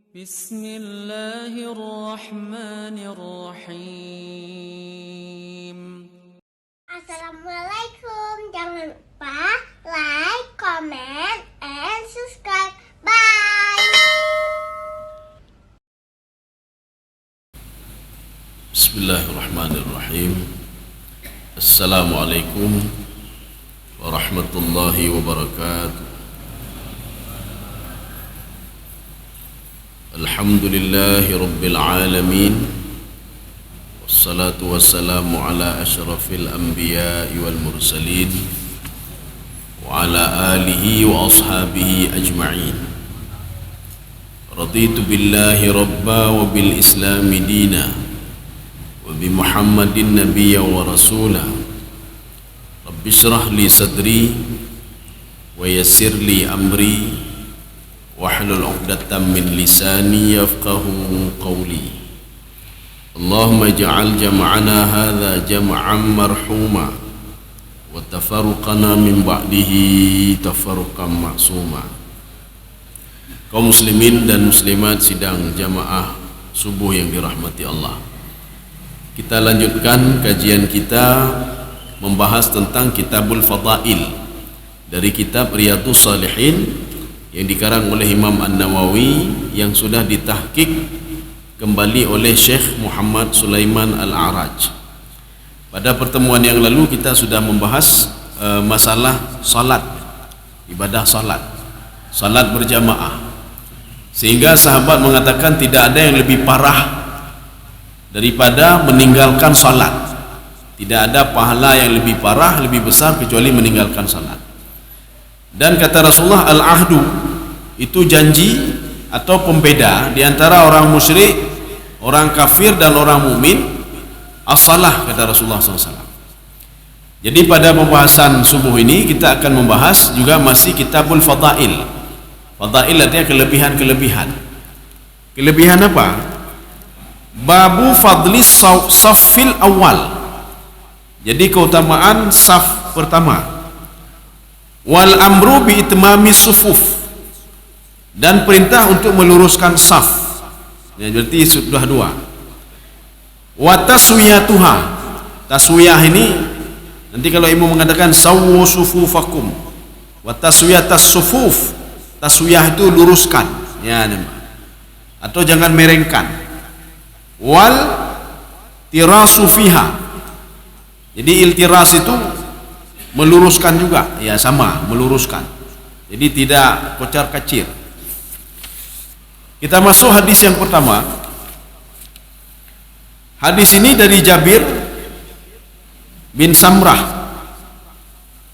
بسم الله الرحمن الرحيم. Assalamualaikum. Jangan lupa like, comment, and subscribe. Bye. Bismillahirrahmanirrahim. Assalamualaikum warahmatullahi wabarakatuh. Alhamdulillahi rabbil alamin. Wassalatu wassalamu ala ashrafil anbiya'i wal mursalin wa ala alihi wa ashabihi ajma'in. Raditu billahi rabba wa bil islami dina wa bi muhammadin nabiyya wa rasula. Rabbi shrah li sadri wa yassir li amri wahlul 'uqdatam min lisani yafqahu qawli. Allahumma ij'al jam'ana hadza jam'an marhuma wa tafarruqana min ba'dihi tafarruqan ma'suma. Kaum muslimin dan muslimat sidang jamaah subuh yang dirahmati Allah, kita lanjutkan kajian kita membahas tentang Kitabul Fadail dari kitab Riyadhus Shalihin yang dikarang oleh Imam An-Nawawi yang sudah ditahqiq kembali oleh Syekh Muhammad Sulaiman Al-A'raj. Pada pertemuan yang lalu kita sudah membahas masalah salat, ibadah salat berjamaah, sehingga sahabat mengatakan tidak ada yang lebih parah daripada meninggalkan salat. Tidak ada pahala yang lebih parah, lebih besar kecuali meninggalkan salat. Dan kata Rasulullah, al-ahdu itu janji atau pembeda di antara orang musyrik, orang kafir dan orang mukmin, as-salah, kata Rasulullah SAW. Jadi pada pembahasan subuh ini kita akan membahas juga masih Kitabul Fadail. Fadail artinya kelebihan-kelebihan. Kelebihan apa? Babu fadlis saffil awal. Jadi keutamaan saf pertama. Wal amru bi itmami sufuf, dan perintah untuk meluruskan saf. Ya, berarti sudah dua. Wa taswiyatuha. Taswiyah ini nanti kalau ibu mengatakan sawwu sufufakum. Wa taswiyatas sufuf. Taswiyah itu luruskan, ya, atau jangan merengkan. Wal tirasu fiha. Jadi iltiras itu meluruskan juga, ya, sama, meluruskan. Jadi tidak kocar-kacir. Kita masuk hadis yang pertama. Hadis ini dari Jabir bin Samrah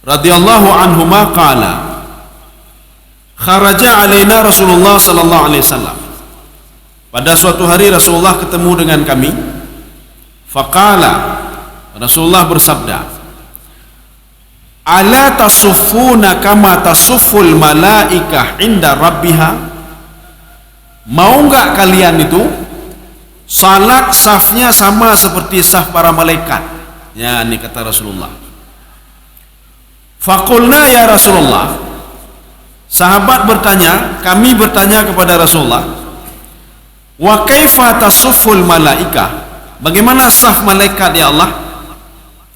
radhiyallahu anhuma qala kharaja alaina Rasulullah sallallahu alaihi wasallam. Pada suatu hari Rasulullah ketemu dengan kami. Faqala, Rasulullah bersabda, ala tasuffuna kama tasufful malaikah inda rabbiha. Mau enggak kalian itu salat safnya sama seperti saf para malaikat? Ya, ini kata Rasulullah. Faqulna ya Rasulullah. Sahabat bertanya, kami bertanya kepada Rasulullah, wa kaifa tasufful malaikah? Bagaimana saf malaikat ya Allah?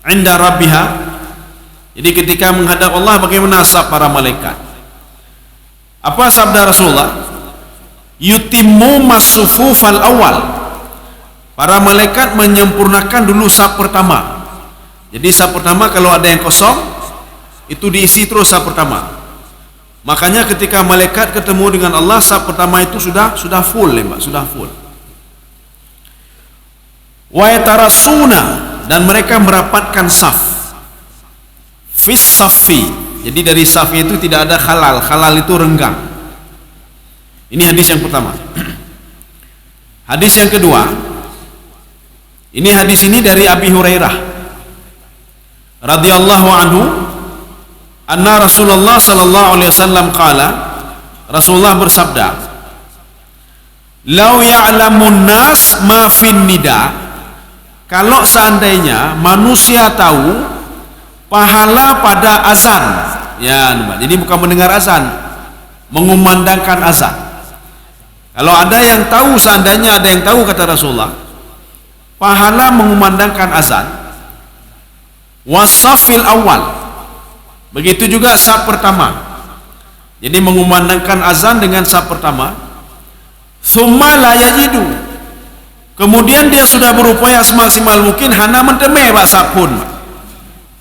Inda rabbiha. Jadi ketika menghadap Allah bagaimana saf para malaikat? Apa sabda Rasulullah? Yutimmu masufufal awal. Para malaikat menyempurnakan dulu saf pertama. Jadi saf pertama kalau ada yang kosong itu diisi terus saf pertama. Makanya ketika malaikat ketemu dengan Allah, saf pertama itu sudah full, ya, Mbak, sudah full. Wa yatarasuna, dan mereka merapatkan saf. Fis safi, jadi dari safnya itu tidak ada khalal itu renggang. Ini hadis yang pertama. Hadis yang kedua, ini hadis ini dari Abi Hurairah radhiyallahu anhu, anna Rasulullah sallallahu alaihi wasallam qala, Rasulullah bersabda, lau ya'lamun nas ma fin nida, kalau seandainya manusia tahu pahala pada azan, ya, jadi bukan mendengar azan, mengumandangkan azan. Kalau ada yang tahu, seandainya ada yang tahu, kata Rasulullah, pahala mengumandangkan azan wasafil awal, begitu juga saf pertama. Jadi mengumandangkan azan dengan saf pertama, thumma la yajidu, kemudian dia sudah berupaya semaksimal mungkin hana mentemeh bak saf pun,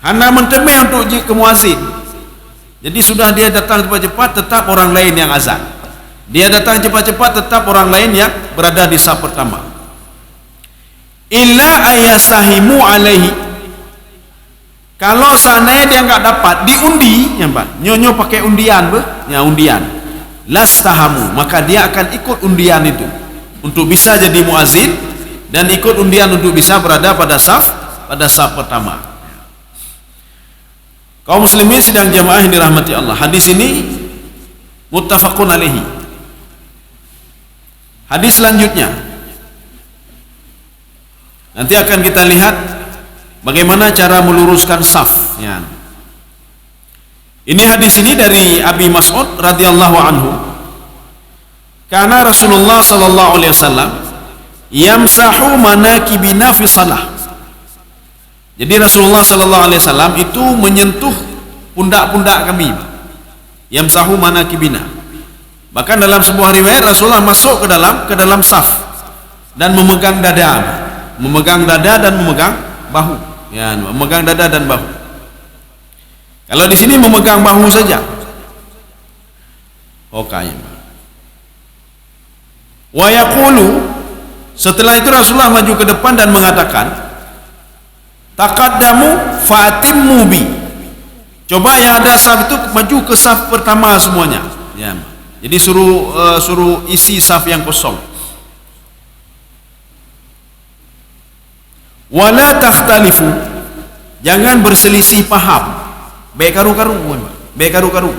hana mentemeh untuk ke muazin. Jadi sudah dia datang cepat-cepat, tetap orang lain yang azan. Dia datang cepat-cepat, tetap orang lain yang berada di saf pertama. Illa ayasahimu alaihi, kalau seandainya dia enggak dapat diundi, ya Pak, nyonyo pakai undian ya undian, lastahamu, maka dia akan ikut undian itu untuk bisa jadi muazin dan ikut undian untuk bisa berada pada saf pertama. Kaum muslimin sidang jamaah yang dirahmati Allah, hadis ini muttafaqun alaihi. Hadis selanjutnya nanti akan kita lihat bagaimana cara meluruskan saf ya. Ini hadis ini dari Abi Mas'ud radhiyallahu anhu, karena Rasulullah sallallahu alaihi wasallam yamsahu manakibina fi salah. Jadi Rasulullah sallallahu alaihi wasallam itu menyentuh pundak-pundak kami, yamsahu manakibina. Bahkan dalam sebuah riwayat Rasulullah masuk ke dalam saf dan memegang dada dan memegang bahu, ya, memegang dada dan bahu. Kalau di sini memegang bahu saja, oke. Wa yaqulu, setelah itu Rasulullah maju ke depan dan mengatakan, taqaddamu fa'timmu bi. Coba yang ada saf itu maju ke saf pertama semuanya, ya. Jadi suruh isi saf yang kosong. Wala takhtalifu, jangan berselisih paham. Baik karu-karu,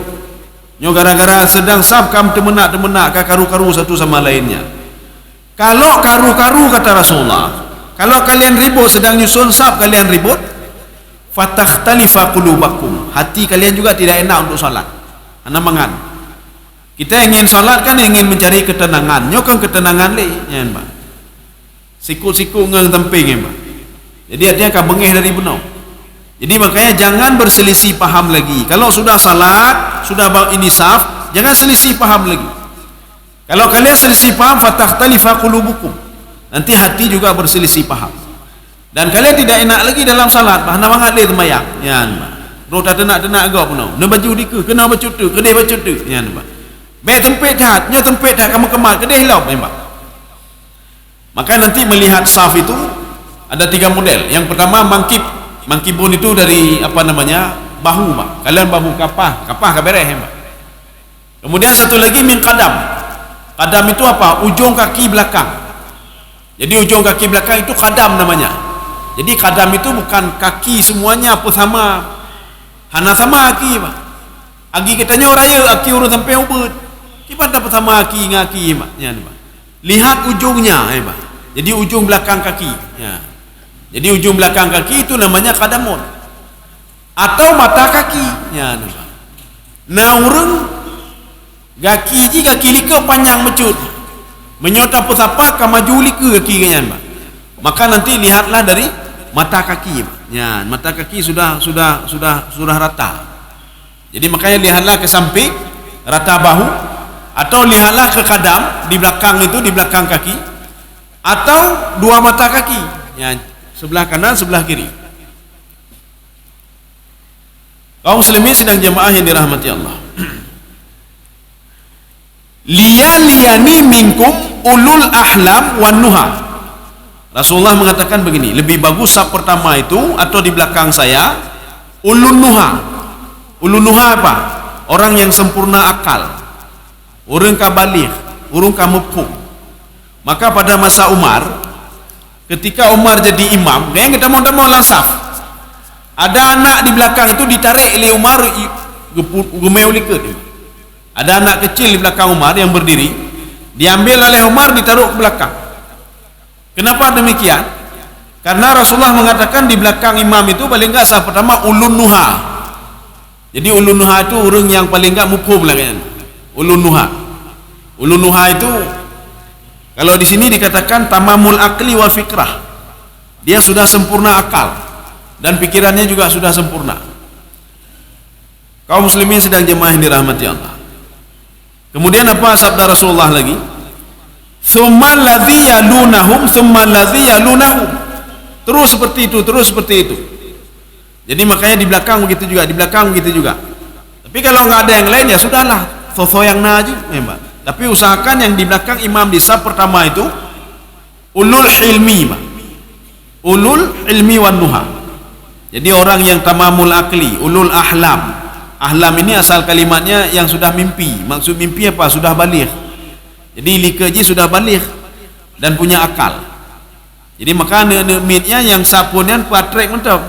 nyo gara-gara sedang saf kam temenak ka karu-karu satu sama lainnya. Kalau karu-karu, kata Rasulullah, kalau kalian ribut sedang nyusun saf, kalian ribut, fatakhtalifa qulubakum, hati kalian juga tidak enak untuk salat. Ana mangan. Kita ingin salat kan ingin mencari ketenangan, nyokong ketenangan le, ya Pak. Siku-siku ngang temping, Pak. Jadi dia akan bengih dari benar. Jadi makanya jangan berselisih paham lagi. Kalau sudah salat, sudah ini saf, jangan selisih paham lagi. Kalau kalian selisih paham, fatakhtalifa qulubukum, nanti hati juga berselisih paham. Dan kalian tidak enak lagi dalam salat, bahana banget le tembayang, ya Pak. Bro tak tenak agak pun. Ne baju dika, kena baju tu, kedai baju tu, ya Pak. Baik tempet hat, nyo tempet hat kamu kemal kedai hilau, Pak. Maka nanti melihat saf itu ada 3 model. Yang pertama mangkibun itu dari apa namanya, bahu, Pak. Kalian bahu kapah kabereh, Pak. Kemudian satu lagi min qadam. Qadam itu apa? Ujung kaki belakang. Jadi ujung kaki belakang itu qadam namanya. Jadi qadam itu bukan kaki semuanya apa sama, hana sama kaki, Pak. Agi katanya raya aki urut sampai ubud. Kipan tak pertama aki ngaki, Pak. Ya, Pak. Lihat ujungnya, Pak. Jadi ujung belakang kaki, ya. Jadi ujung belakang kaki itu namanya qadamun. Atau mata kaki, ya, Pak. Nah, urang kaki ji kaki lika panjang mecut. Menyota apa ka maju lika kaki kanyan, Pak. Maka nanti lihatlah dari mata kaki, Pak. Ya, mata kaki sudah rata. Jadi makanya lihatlah ke samping rata bahu, atau lihatlah ke qadam di belakang itu, di belakang kaki, atau dua mata kaki, ya, sebelah kanan sebelah kiri. Kaum muslimin sedang jemaah yang dirahmati Allah. Liyani minkum ulul ahlam wan nuha. Rasulullah mengatakan begini, lebih bagus saf pertama itu atau di belakang saya ulun nuha. Ulun nuha apa? Orang yang sempurna akal, orang kabaligh, orang kamufhum. Maka pada masa Umar, ketika Umar jadi imam, yang kita mau langsaf, ada anak di belakang itu ditarik oleh Umar, gemeuliket. Ada anak kecil di belakang Umar yang berdiri, diambil oleh Umar, ditaruh ke belakang. Kenapa demikian? Karena Rasulullah mengatakan di belakang imam itu paling enggak saf pertama ulun nuha. Jadi ulun nuha itu orang yang paling enggak mufhum lah kan. Ulun nuha. Ulun nuha itu Kalau di sini dikatakan tamamul akli wal fikrah, dia sudah sempurna akal dan pikirannya juga sudah sempurna. Kaum muslimin sedang jemaah yang dirahmati Allah. Kemudian apa sabda Rasulullah lagi? Tsumma alladzi yalunahum tsumma alladzi yalunahum. Terus seperti itu, terus seperti itu. Jadi makanya di belakang begitu juga, di belakang begitu juga. Tapi kalau nggak ada yang lain ya sudahlah, sosok yang najib memang. Tapi usahakan yang di belakang imam di saf pertama itu ulul hilmi, ulul ilmi wan nuha. Jadi orang yang tamamul akli, ulul ahlam. Ahlam ini asal kalimatnya yang sudah mimpi. Maksud mimpi apa? Sudah baligh. Jadi likaji sudah baligh dan punya akal. Jadi maka mitnya yang sapunian patrek mentap.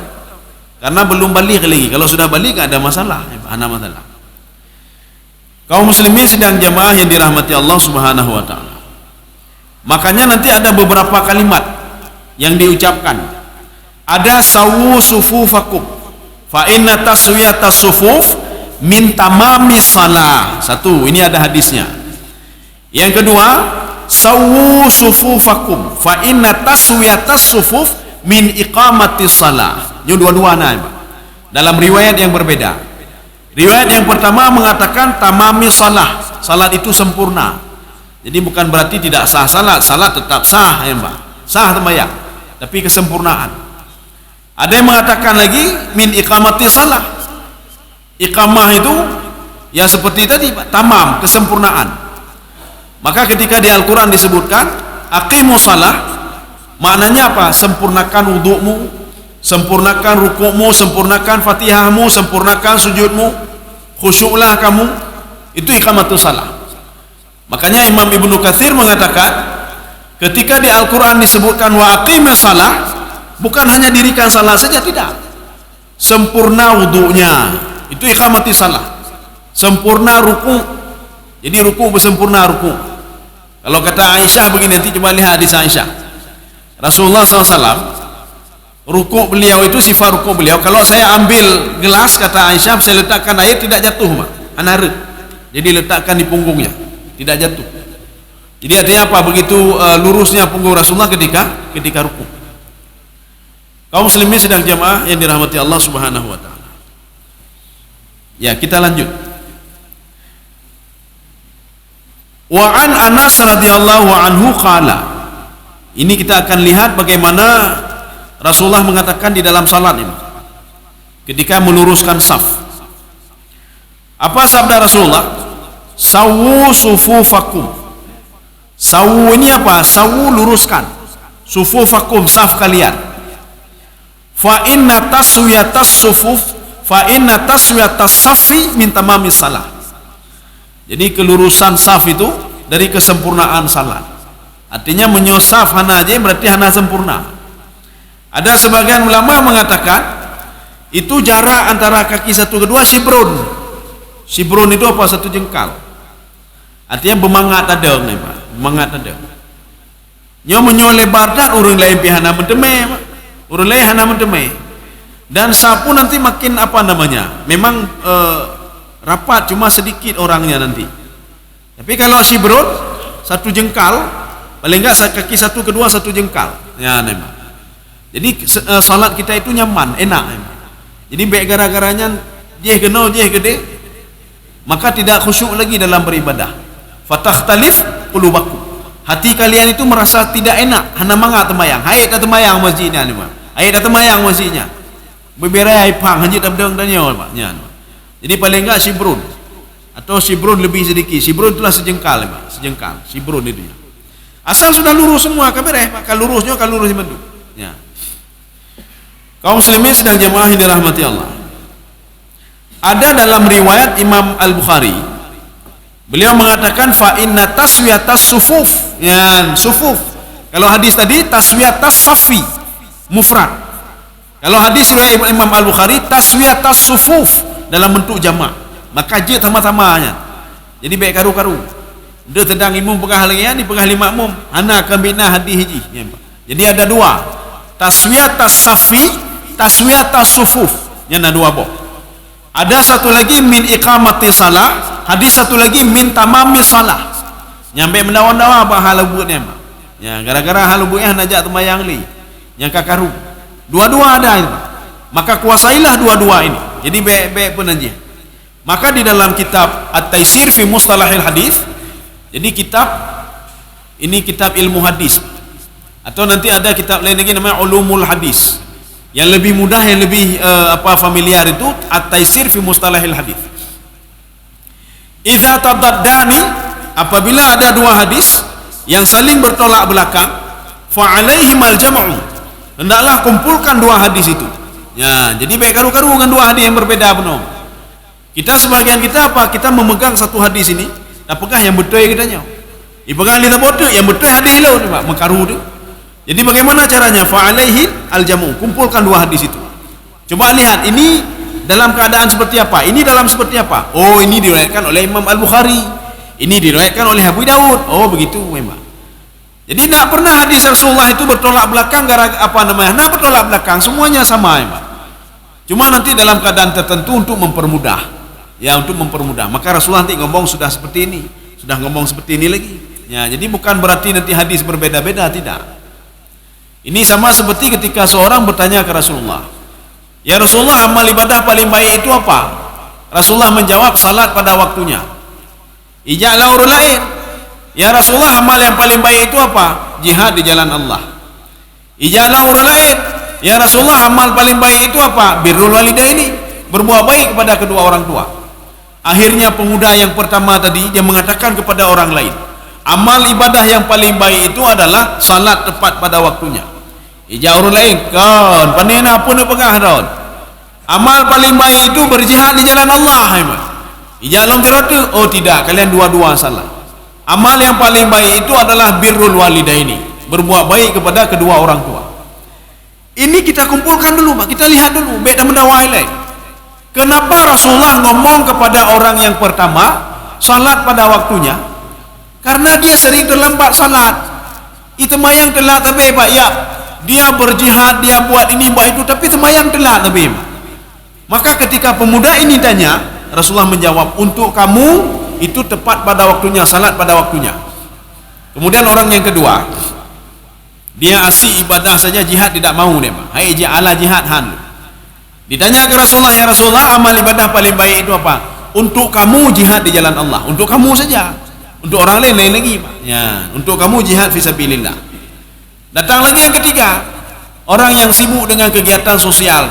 Karena belum baligh lagi. Kalau sudah baligh ada masalah, ada masalah. Kaum muslimin sedang jamaah yang dirahmati Allah Subhanahu wa taala. Makanya nanti ada beberapa kalimat yang diucapkan. Ada sawu sufufakum fa inna taswiyatas sufuf min tamamis salah. Satu, ini ada hadisnya. Yang kedua, sawu sufufakum fa inna taswiyatas sufuf min iqamatis salah. Ini dua-dua dalam riwayat yang berbeda. Riwayat yang pertama mengatakan tamami salah, salat itu sempurna. Jadi bukan berarti tidak sah salat, salat tetap sah ya Mbak, sah sembahyang, tapi kesempurnaan. Ada yang mengatakan lagi min iqamati salah, iqamah itu ya seperti tadi Pak, tamam, kesempurnaan. Maka ketika di Al-Quran disebutkan aqimu salah, maknanya apa? Sempurnakan wudukmu, sempurnakan rukukmu, sempurnakan fatihahmu, sempurnakan sujudmu, khusyuklah kamu. Itu iqamatus salah. Makanya Imam Ibnu Katsir mengatakan ketika di Al-Quran disebutkan wa aqimis salah, bukan hanya dirikan salah saja, tidak, sempurna wuduknya, itu iqamatus salah. Sempurna ruku, jadi ruku bersempurna ruku. Kalau kata Aisyah begini, nanti coba lihat hadis Aisyah, Rasulullah SAW rukuk beliau itu sifat rukuk beliau. Kalau saya ambil gelas, kata Aisyah, saya letakkan air tidak jatuh Mak, anaret. Jadi letakkan di punggungnya, tidak jatuh. Jadi artinya apa? Begitu lurusnya punggung Rasulullah ketika rukuk. Kaum muslimin sedang jamaah yang dirahmati Allah Subhanahu wa taala. Ya, kita lanjut. Wa an Anas radhiyallahu anhu qala. Ini kita akan lihat bagaimana Rasulullah mengatakan di dalam salat ini ketika meluruskan saf. Apa sabda Rasulullah? Sawu sufufakum. Sawu ini apa? Sawu luruskan. Sufufakum, saf kalian. Fa inna taswiyatas sufuf, fa inna taswiyatas safi min tamamis salah. Jadi kelurusan saf itu dari kesempurnaan salat. Artinya menyosaf hana aja berarti hana sempurna. Ada sebagian ulama mengatakan itu jarak antara kaki satu kedua sibrun. Sibrun itu apa? Satu jengkal. Artinya bermangat ada nih Pak, bermangat ada. Nyo menyolebar dan urang lain pihana menteme, urang lain hana menteme. Dan sapu nanti makin apa namanya? Memang rapat, cuma sedikit orangnya nanti. Tapi kalau sibrun satu jengkal, paling enggak kaki satu kedua satu jengkal. Ya memang. Jadi salat kita itu nyaman, enak. Jadi baik gara-garanya dia kenal dia gede, maka tidak khusyuk lagi dalam beribadah. Fatakhtalif qulubakum. Hati kalian itu merasa tidak enak, hana mangat temayang. Hai dah temayang masjidnya ni Pak. Hai dah temayang masjidnya. Beberai pang hanya tabdang tanya Pak. Jadi paling enggak sibrun atau sibrun lebih sedikit. Sibrun itulah sejengkal Pak, sejengkal. Sibrun itu. Asal sudah lurus semua kabareh Pak, kalau lurusnya kalau lurus bentuk. Ya. Kaum muslimin sedang jemaah yang dirahmati Allah. Ada dalam riwayat Imam Al-Bukhari, beliau mengatakan fa inna taswiyatas sufuf. Ya, sufuf. Kalau hadis tadi taswiyatas safi mufrad. Kalau hadis riwayat Imam Al-Bukhari taswiyatas sufuf dalam bentuk jamak. Maka je sama-samanya. Jadi baik karu-karu. Dia sedang imam pegah lagi ni pegah lima makmum. Ana kambina hadis hiji. Jadi ada dua. Taswiyatas safi, taswiyatas sufuf. Yang ada dua boh. Ada satu lagi min iqamati salah, hadis satu lagi min tamami salah. Nyampe mendawan-dawan apa hal buatnya. Ya, gara-gara halu buih najak tembayang li. Yang kakaru. Dua-dua ada ini. Maka kuasailah dua-dua ini. Jadi baik-baik penanjih. Maka di dalam kitab At-Taisir fi Mustalahil Hadis, jadi kitab ini kitab ilmu hadis. Atau nanti ada kitab lain lagi namanya Ulumul Hadis. Yang lebih mudah, yang lebih familiar itu At-Taisir fi Mustalahil Hadis. Idza tadaddani, apabila ada dua hadis yang saling bertolak belakang, fa alaihimal jam'u, hendaklah kumpulkan dua hadis itu. Ya, jadi baik karu-karu dengan dua hadis yang berbeda benar. Kita sebagian kita kita memegang satu hadis ini, apakah yang betul kita nyaw? Ipegang kita bodoh, yang betul hadis itu Pak, mengkaru tu. Jadi bagaimana caranya? Fa alaihi al jam'u, kumpulkan dua hadis itu. Coba lihat ini dalam keadaan seperti apa? Ini dalam seperti apa? Oh, ini diriwayatkan oleh Imam Al-Bukhari. Ini diriwayatkan oleh Abu Daud. Oh, begitu memang. Jadi tidak pernah hadis Rasulullah itu bertolak belakang Tidak bertolak belakang, semuanya sama memang. Cuma nanti dalam keadaan tertentu untuk mempermudah. Ya, untuk mempermudah. Maka Rasulullah nanti ngomong sudah seperti ini, sudah ngomong seperti ini lagi. Ya, jadi bukan berarti nanti hadis berbeda-beda, tidak. Ini sama seperti ketika seorang bertanya ke Rasulullah, "Ya Rasulullah, amal ibadah paling baik itu apa?" Rasulullah menjawab, salat pada waktunya. Ija'lah urul lain. "Ya Rasulullah, amal yang paling baik itu apa?" Jihad di jalan Allah. Ija'lah urul lain. "Ya Rasulullah, amal paling baik itu apa?" Birrul walidaini, berbuat baik kepada kedua orang tua. Akhirnya pemuda yang pertama tadi dia mengatakan kepada orang lain, amal ibadah yang paling baik itu adalah salat tepat pada waktunya. Ija'lah urul lain, kan panena pun pegah daun. Amal paling baik itu berjihad di jalan Allah. Ija'lam tiratu, oh tidak, kalian dua-dua salah. Amal yang paling baik itu adalah birrul walidaini, berbuat baik kepada kedua orang tua. Ini kita kumpulkan dulu, Pak. Kita lihat dulu baik dan mendawai lain. Kenapa Rasulullah ngomong kepada orang yang pertama salat pada waktunya? Karena dia sering terlambat salat. Itu mayang telat tapi Pak, ya. Dia berjihad, dia buat ini, buat itu, tapi semayang telat tapi. Maka ketika pemuda ini tanya, Rasulullah menjawab, untuk kamu itu tepat pada waktunya, salat pada waktunya. Kemudian orang yang kedua, dia asyik ibadah saja, jihad tidak mau dia. Hai ja'ala jihad han. Ditanya ke Rasulullah, ya Rasulullah, amal ibadah paling baik itu apa? Untuk kamu jihad di jalan Allah, untuk kamu saja. Untuk orang lain lagi, Pak. Ya, untuk kamu jihad fisabilillah. Datang lagi yang ketiga, orang yang sibuk dengan kegiatan sosial.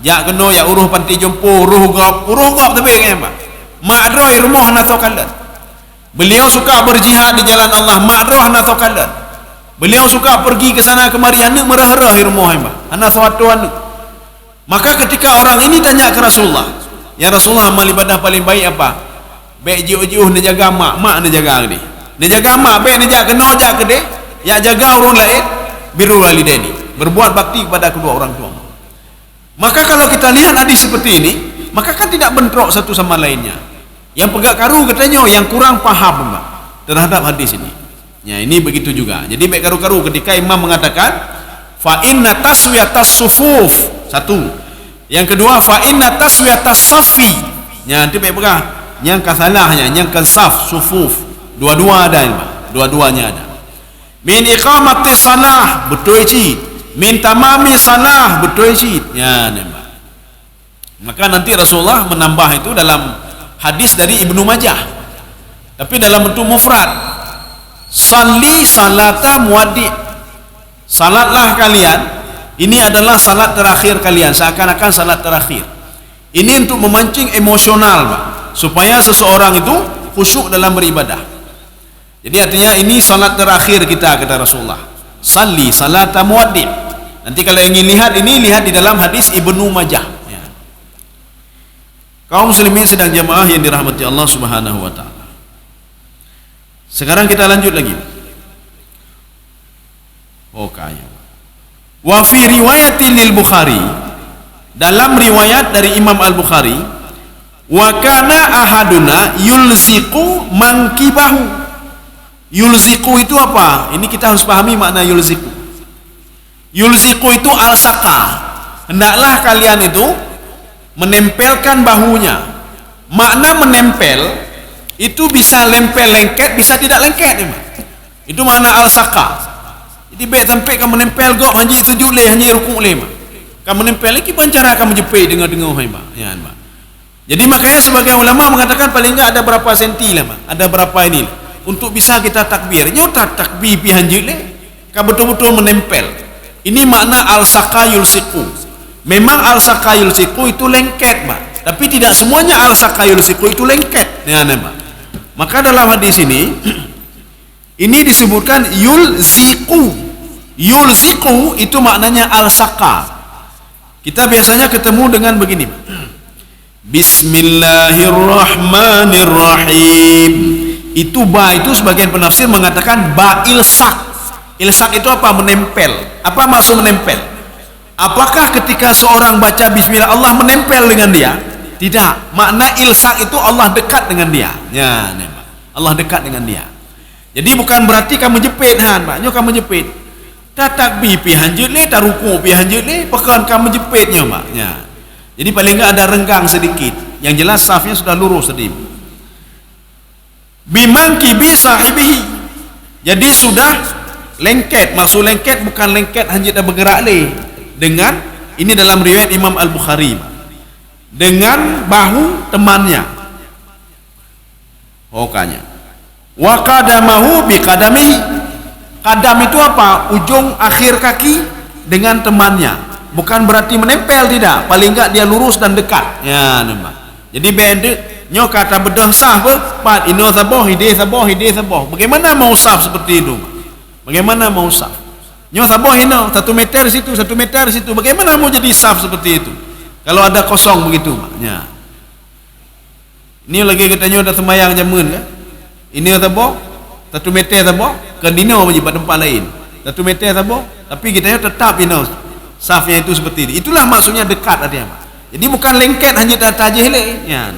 Ya kena ya uruh panti jompo, uruh gop tapi kan Pak. Ma'droh rumah natokalat. Beliau suka berjihad di jalan Allah, ma'droh natokalat. Beliau suka pergi ke sana kemari, hendak merah-rah rumah Pak. Anak suatu anak. Maka ketika orang ini tanya ke Rasulullah, ya Rasulullah, amal ibadah paling baik apa? Baik jiu-jiu nak jaga mak nak jaga dia. Nak jaga mak, baik nak jaga kena jaga dia. Ya jaga orang lain, birrul walidaini, berbuat bakti kepada kedua orang tua. Maka kalau kita lihat hadis seperti ini, maka kan tidak bentrok satu sama lainnya. Yang pegak karu katanya yang kurang paham Mbak, terhadap hadis ini. Ya, ini begitu juga. Jadi baik karu-karu ketika imam mengatakan fa inna taswiyatas sufuf, satu. Yang kedua fa inna taswiyatas safi. Ya, nanti baik pegah. Yang kasalahnya, yang kasaf sufuf. Dua-dua ada Mbak, dua-duanya ada. Min iqamati salah, betul cik. Min tamami salah, betul cik. Ya, Mbak. Maka nanti Rasulullah menambah itu dalam hadis dari Ibnu Majah. Tapi dalam bentuk mufrad. Salli salata muaddi. Salatlah kalian. Ini adalah salat terakhir kalian, seakan-akan salat terakhir. Ini untuk memancing emosional, Pak, supaya seseorang itu khusyuk dalam beribadah. Jadi artinya ini salat terakhir kita, kata Rasulullah. Salli salata muaddi. Nanti kalau ingin lihat ini, lihat di dalam hadis Ibnu Majah. Ya. Kaum muslimin sedang jamaah yang dirahmati Allah Subhanahu wa taala. Sekarang kita lanjut lagi. Oh kaya. Wa fi riwayatin lil Bukhari, dalam riwayat dari Imam Al-Bukhari, wa kana ahaduna yulziqu mankibahu. Yulziqu itu apa? Ini kita harus pahami makna yulziqu. Yulziqu itu al-saqa. Hendaklah kalian itu menempelkan bahunya. Makna menempel itu bisa lempel lengket, bisa tidak lengket. Itu makna al-saqa. Jadi baik sampai kamu menempel gok hanji sujud le hanji rukuk le mak. Kamu menempel lagi pancara kamu jepit dengar-dengar hai mak. Ya mak. Jadi makanya sebagian ulama mengatakan paling enggak ada berapa senti lah mak. Ada berapa ini lah. Untuk bisa kita takbir. Nyota takbir pi hanji le. Kamu betul-betul menempel. Ini makna al-saqayul siqu. Memang al-saqayul siqu itu lengket mak. Tapi tidak semuanya al-saqayul siqu itu lengket. Ya mak. Maka dalam hadis ini ini disebutkan yulziqu. Yulziqu itu maknanya al-saqa. Kita biasanya ketemu dengan begini. Bismillahirrahmanirrahim. Itu ba itu sebagian penafsir mengatakan ba ilsak. Ilsak itu apa? Menempel. Apa maksud menempel? Apakah ketika seorang baca bismillah Allah menempel dengan dia? Tidak. Makna ilsak itu Allah dekat dengan dia. Ya, Allah dekat dengan dia. Jadi bukan berarti kamu jepit han, maknanya kamu jepit. Tak takbir pi hanjut le, tak ruku pi hanjut le, pekan kamu jepitnya maknya. Jadi paling enggak ada renggang sedikit. Yang jelas safnya sudah lurus tadi. Bimangki bi sahibihi. Jadi sudah lengket. Maksud lengket bukan lengket hanjut dah bergerak le. Dengan ini dalam riwayat Imam Al-Bukhari. Dengan bahu temannya. Hokanya. Wa qadamahu bi qadamihi. Qadam itu apa? Ujung akhir kaki dengan temannya. Bukan berarti menempel, tidak. Paling enggak dia lurus dan dekat. Ya, nampak. Jadi benda nyo kata bedah sah apa? Pat ino sabah hide sabah hide sabah. Bagaimana mau sah seperti itu? Bagaimana mau sah? Nyo sabah ino 1 meter situ, 1 meter situ. Bagaimana mau jadi sah seperti itu? Kalau ada kosong begitu, maknya. Ini lagi katanya ada sembahyang jamun kan? Ini sabah 1 meter sabah, kan dino aja pada tempat lain. 1 meter sabah, tapi kita tetap dino safnya itu seperti ini. Itulah maksudnya dekat artinya. Jadi bukan lengket hanya tajih le. Ya.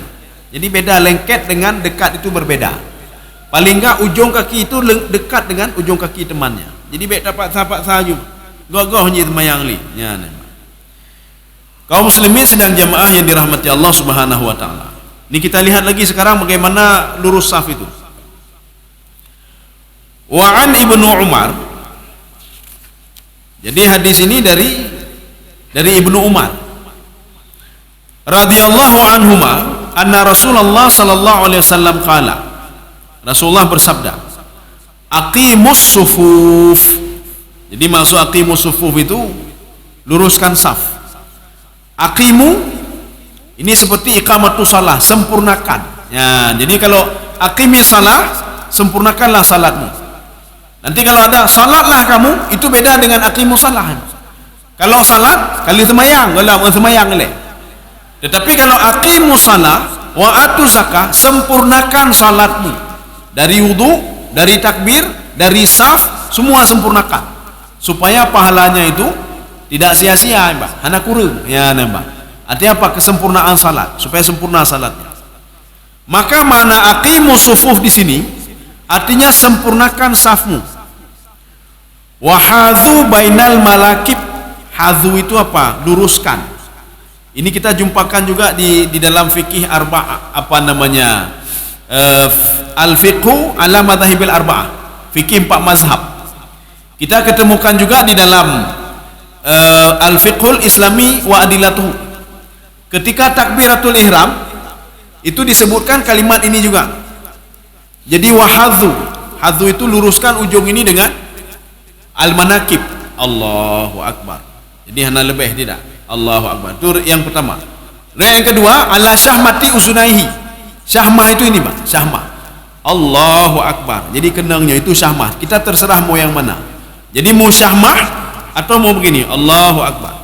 Jadi beda lengket dengan dekat itu berbeda. Paling enggak ujung kaki itu dekat dengan ujung kaki temannya. Jadi baik dapat sahabat sahaja. Gogoh hanya sembahyang li. Ya. Kaum muslimin sedang jamaah yang dirahmati Allah Subhanahu wa taala. Ini kita lihat lagi sekarang bagaimana lurus saf itu. Wa an Ibnu Umar. Jadi hadis ini dari Ibnu Umar radhiyallahu anhuma anna Rasulullah sallallahu alaihi wasallam qala. Rasulullah bersabda, aqimus sufuf. Jadi maksud aqimus sufuf itu luruskan saf. Aqimu ini seperti iqamatus shalah, sempurnakan. Ya, jadi kalau aqimis salah, sempurnakanlah salatmu. Nanti kalau ada salatlah kamu, itu beda dengan aqimus salah. Kalau salat kali sembahyang, kalau sembahyang le. Tetapi kalau aqimus salah wa atu zakah, sempurnakan salatmu. Dari wudu, dari takbir, dari saf, semua sempurnakan. Supaya pahalanya itu tidak sia-sia, Mbak. Hana kurang. Ya, Mbak. Artinya apa? Kesempurnaan salat, supaya sempurna salatnya. Maka mana aqimus sufuf di sini artinya sempurnakan safmu. Wa hadzu bainal malakib. Hadzu itu apa? Luruskan. Ini kita jumpakan juga di dalam fikih arba'ah, apa namanya? Al-fiqhu ala madhahibil arba'ah. Fikih 4 mazhab. Kita ketemukan juga di dalam al-fiqhul islami wa adilatuhu. Ketika takbiratul ihram itu disebutkan kalimat ini juga. Jadi wahadzu, hadzu itu luruskan ujung ini dengan al-manakib. Allahu akbar. Jadi hana lebih tidak. Allahu akbar. Itu yang pertama. Dan yang kedua, ala syahmati uzunaihi. Syahmah itu ini, Pak. Syahmah. Allahu akbar. Jadi kenangnya itu syahmah. Kita terserah mau yang mana. Jadi mau syahmah atau mau begini, Allahu akbar.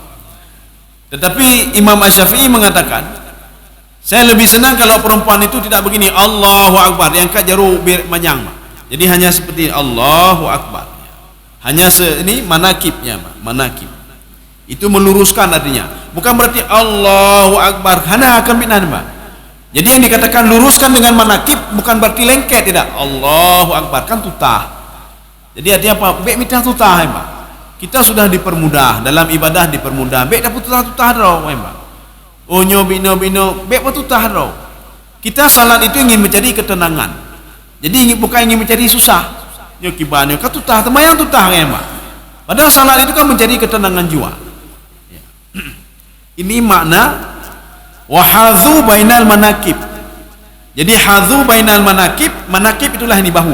Tetapi Imam Asy-Syafi'i mengatakan, saya lebih senang kalau perempuan itu tidak begini, Allahu akbar, yang kat jaru manyang. Jadi hanya seperti Allahu akbar. Hanya ini manakibnya, manakib. Itu meluruskan artinya. Bukan berarti Allahu akbar hana akan binan, Pak. Jadi yang dikatakan luruskan dengan manakib bukan berarti lengket, tidak. Allahu akbar kan tutah. Jadi artinya apa? Bek mitah tutah, Pak. Kita sudah dipermudah dalam ibadah, dipermudah. Bek dapat tutah dah, Pak. Oh bino bek tutah dah. Kita salat itu ingin mencari ketenangan. Jadi bukan ingin mencari susah. Nyo kibanyo ka tutah temayang tutah, Pak. Padahal salat itu kan mencari ketenangan jiwa. Ya. Ini makna wahadzu bainal manakib. Jadi hadzu bainal manakib, manakib itulah ini bahu.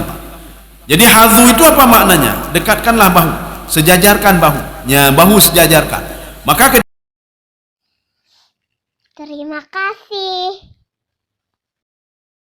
Jadi hadzu itu apa maknanya? Dekatkanlah bahu, sejajarkan bahu. Ya, bahu sejajarkan. Maka Terima kasih.